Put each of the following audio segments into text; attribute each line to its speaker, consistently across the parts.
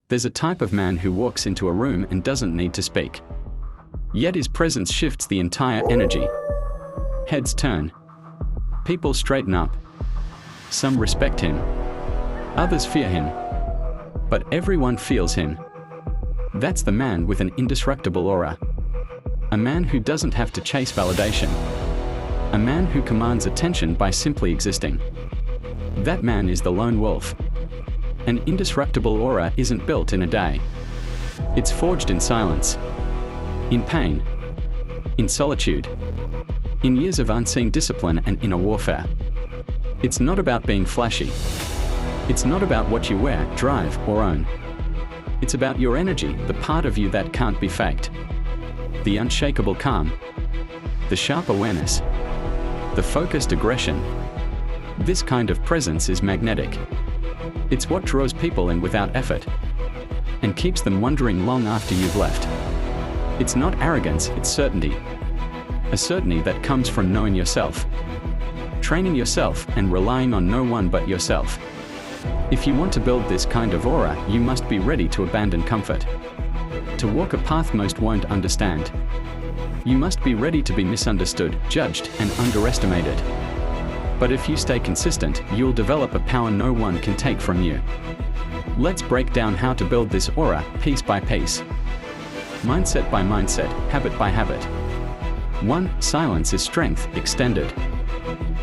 Speaker 1: There's a type of man who walks into a room and doesn't need to speak. Yet his presence shifts the entire energy. Heads turn. People straighten up. Some respect him. Others fear him. But everyone feels him. That's the man with an indestructible aura. A man who doesn't have to chase validation. A man who commands attention by simply existing. That man is the lone wolf. An indestructible aura isn't built in a day. It's forged in silence, in pain, in solitude, in years of unseen discipline and inner warfare. It's not about being flashy. It's not about what you wear, drive, or own. It's about your energy, the part of you that can't be faked. The unshakable calm, the sharp awareness, the focused aggression. This kind of presence is magnetic. It's what draws people in without effort and keeps them wondering long after you've left. It's not arrogance, it's certainty. A certainty that comes from knowing yourself, training yourself, and relying on no one but yourself. If you want to build this kind of aura, you must be ready to abandon comfort, to walk a path most won't understand. You must be ready to be misunderstood, judged, and underestimated. But if you stay consistent, you'll develop a power no one can take from you. Let's break down how to build this aura, piece by piece. Mindset by mindset, habit by habit. 1. Silence is strength, extended.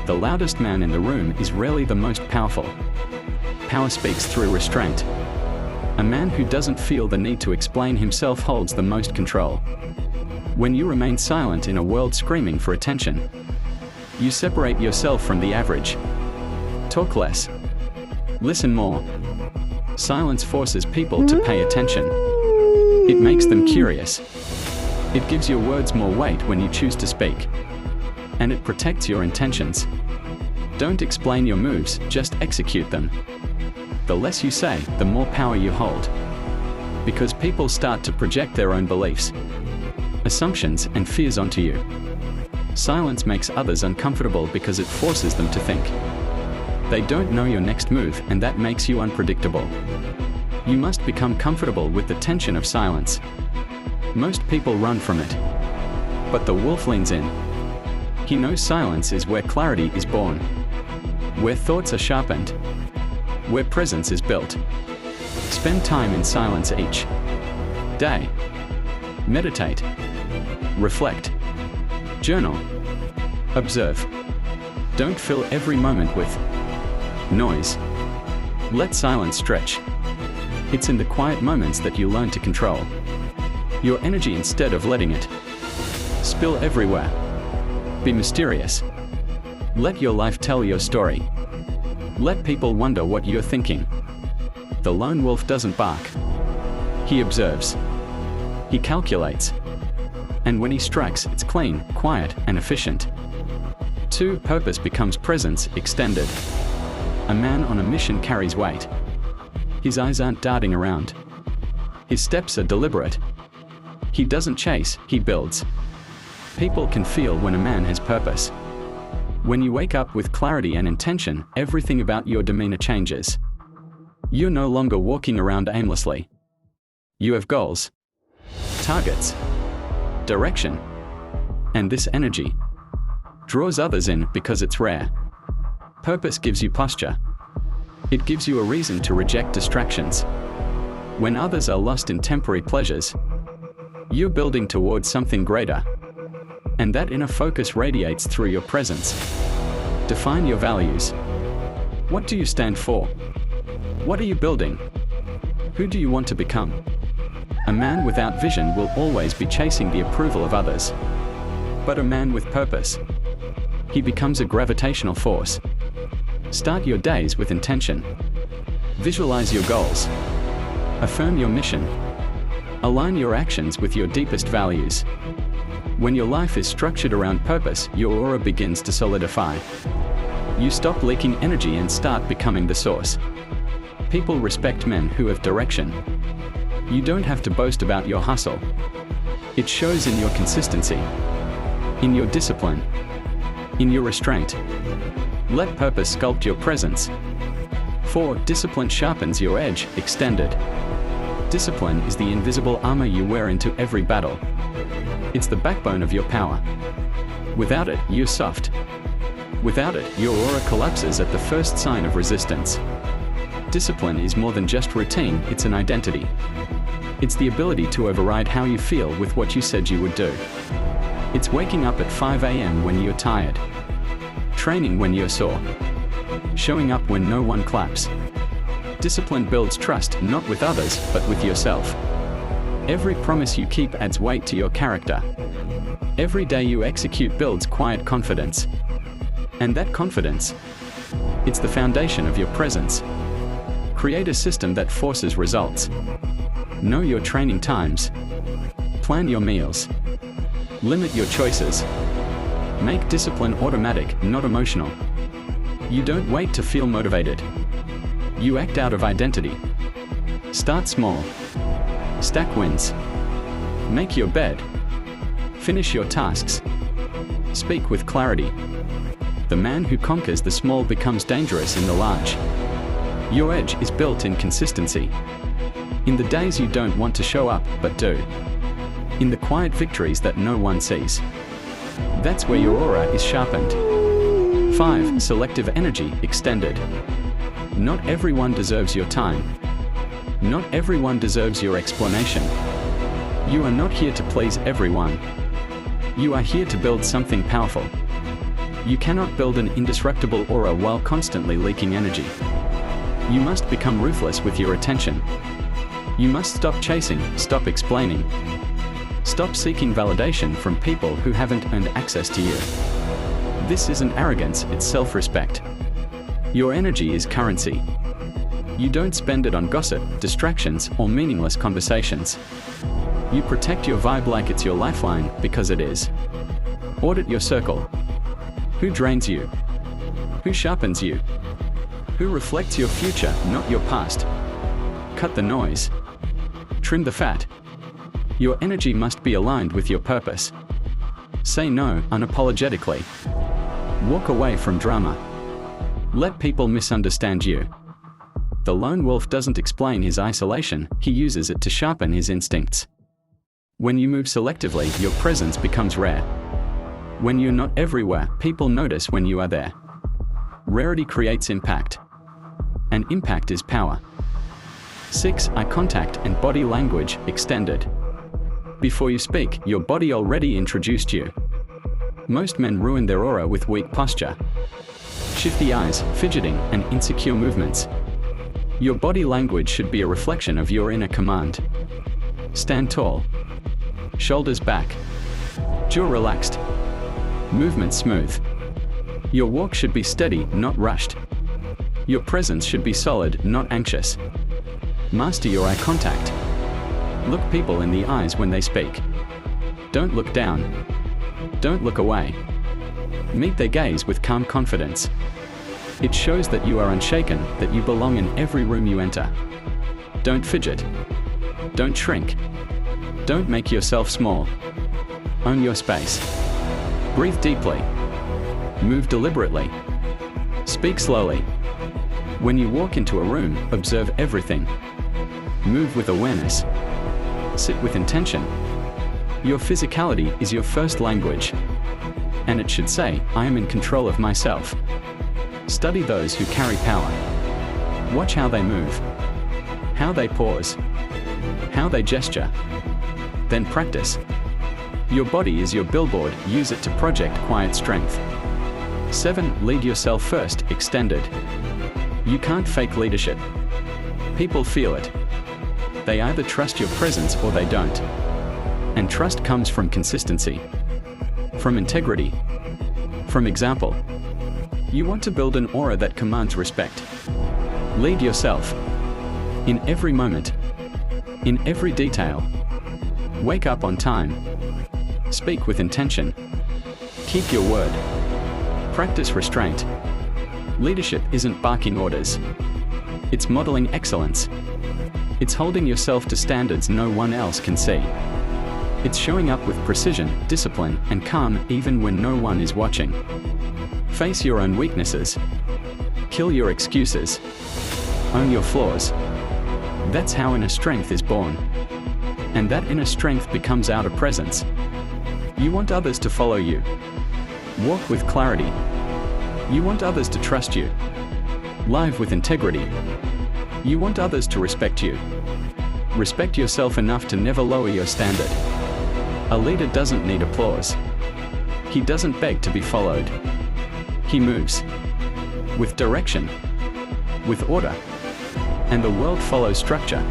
Speaker 1: The loudest man in the room is rarely the most powerful. Power speaks through restraint. A man who doesn't feel the need to explain himself holds the most control. When you remain silent in a world screaming for attention, you separate yourself from the average. Talk less. Listen more. Silence forces people to pay attention. It makes them curious. It gives your words more weight when you choose to speak. And it protects your intentions. Don't explain your moves, just execute them. The less you say, the more power you hold. Because people start to project their own beliefs, assumptions, and fears onto you. Silence makes others uncomfortable because it forces them to think. They don't know your next move, and that makes you unpredictable. You must become comfortable with the tension of silence. Most people run from it. But the wolf leans in. He knows silence is where clarity is born, where thoughts are sharpened, where presence is built. Spend time in silence each day. Meditate. Reflect. Journal. Observe. Don't fill every moment with noise. Let silence stretch. It's in the quiet moments that you learn to control your energy instead of letting it spill everywhere. Be mysterious. Let your life tell your story. Let people wonder what you're thinking. The lone wolf doesn't bark. He observes. He calculates. And when he strikes, it's clean, quiet, and efficient. 2. Purpose becomes presence, extended. A man on a mission carries weight. His eyes aren't darting around. His steps are deliberate. He doesn't chase, he builds. People can feel when a man has purpose. When you wake up with clarity and intention, everything about your demeanor changes. You're no longer walking around aimlessly. You have goals, targets, direction. And this energy draws others in because it's rare. Purpose gives you posture. It gives you a reason to reject distractions. When others are lost in temporary pleasures, you're building towards something greater. And that inner focus radiates through your presence. Define your values. What do you stand for? What are you building? Who do you want to become? A man without vision will always be chasing the approval of others. But a man with purpose, he becomes a gravitational force. Start your days with intention. Visualize your goals. Affirm your mission. Align your actions with your deepest values. When your life is structured around purpose, your aura begins to solidify. You stop leaking energy and start becoming the source. People respect men who have direction. You don't have to boast about your hustle. It shows in your consistency, in your discipline, in your restraint. Let purpose sculpt your presence. 4. Discipline sharpens your edge, extended. Discipline is the invisible armor you wear into every battle. It's the backbone of your power. Without it, you're soft. Without it, your aura collapses at the first sign of resistance. Discipline is more than just routine, it's an identity. It's the ability to override how you feel with what you said you would do. It's waking up at 5 a.m. when you're tired. Training when you're sore. Showing up when no one claps. Discipline builds trust, not with others, but with yourself. Every promise you keep adds weight to your character. Every day you execute builds quiet confidence. And that confidence, it's the foundation of your presence. Create a system that forces results. Know your training times. Plan your meals. Limit your choices. Make discipline automatic, not emotional. You don't wait to feel motivated. You act out of identity. Start small. Stack wins. Make your bed. Finish your tasks. Speak with clarity. The man who conquers the small becomes dangerous in the large. Your edge is built in consistency. In the days you don't want to show up, but do. In the quiet victories that no one sees. That's where your aura is sharpened. 5. Selective energy extended. Not everyone deserves your time. Not everyone deserves your explanation. You are not here to please everyone. You are here to build something powerful. You cannot build an indestructible aura while constantly leaking energy. You must become ruthless with your attention. You must stop chasing, stop explaining. Stop seeking validation from people who haven't earned access to you. This isn't arrogance, it's self-respect. Your energy is currency. You don't spend it on gossip, distractions, or meaningless conversations. You protect your vibe like it's your lifeline, because it is. Audit your circle. Who drains you? Who sharpens you? Who reflects your future, not your past? Cut the noise. Trim the fat. Your energy must be aligned with your purpose. Say no unapologetically. Walk away from drama. Let people misunderstand you. The lone wolf doesn't explain his isolation, he uses it to sharpen his instincts. When you move selectively, your presence becomes rare. When you're not everywhere, people notice when you are there. Rarity creates impact. And impact is power. 6. Eye contact and body language extended. Before you speak, your body already introduced you. Most men ruin their aura with weak posture. Shifty eyes, fidgeting, and insecure movements. Your body language should be a reflection of your inner command. Stand tall. Shoulders back. Jaw relaxed. Movement smooth. Your walk should be steady, not rushed. Your presence should be solid, not anxious. Master your eye contact. Look people in the eyes when they speak. Don't look down. Don't look away. Meet their gaze with calm confidence. It shows that you are unshaken, that you belong in every room you enter. Don't fidget. Don't shrink. Don't make yourself small. Own your space. Breathe deeply. Move deliberately. Speak slowly. When you walk into a room, observe everything. Move with awareness. Sit with intention. Your physicality is your first language. And it should say, I am in control of myself. Study those who carry power. Watch how they move. How they pause. How they gesture. Then practice. Your body is your billboard, use it to project quiet strength. 7. Lead yourself first, extended. You can't fake leadership. People feel it. They either trust your presence or they don't. And trust comes from consistency. From integrity. From example. You want to build an aura that commands respect. Lead yourself. In every moment. In every detail. Wake up on time. Speak with intention. Keep your word. Practice restraint. Leadership isn't barking orders. It's modeling excellence. It's holding yourself to standards no one else can see. It's showing up with precision, discipline, and calm even when no one is watching. Face your own weaknesses. Kill your excuses. Own your flaws. That's how inner strength is born. And that inner strength becomes outer presence. You want others to follow you. Walk with clarity. You want others to trust you. Live with integrity. You want others to respect you. Respect yourself enough to never lower your standard. A leader doesn't need applause. He doesn't beg to be followed. He moves with direction, with order, and the world follows structure.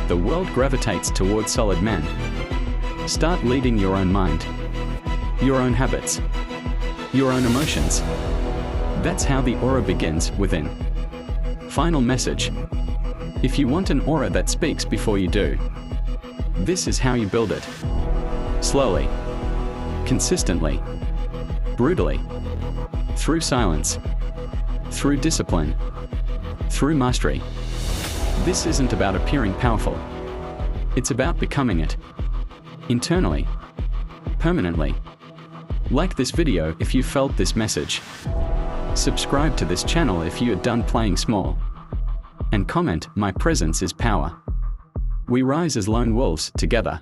Speaker 1: The world gravitates towards solid men. Start leading your own mind, your own habits, your own emotions. That's how the aura begins within. Final message. If you want an aura that speaks before you do, this is how you build it. Slowly, consistently, brutally, through silence, through discipline, through mastery. This isn't about appearing powerful. It's about becoming it. Internally, permanently. Like this video if you felt this message. Subscribe to this channel if you are done playing small. And comment, "My presence is power." We rise as lone wolves together.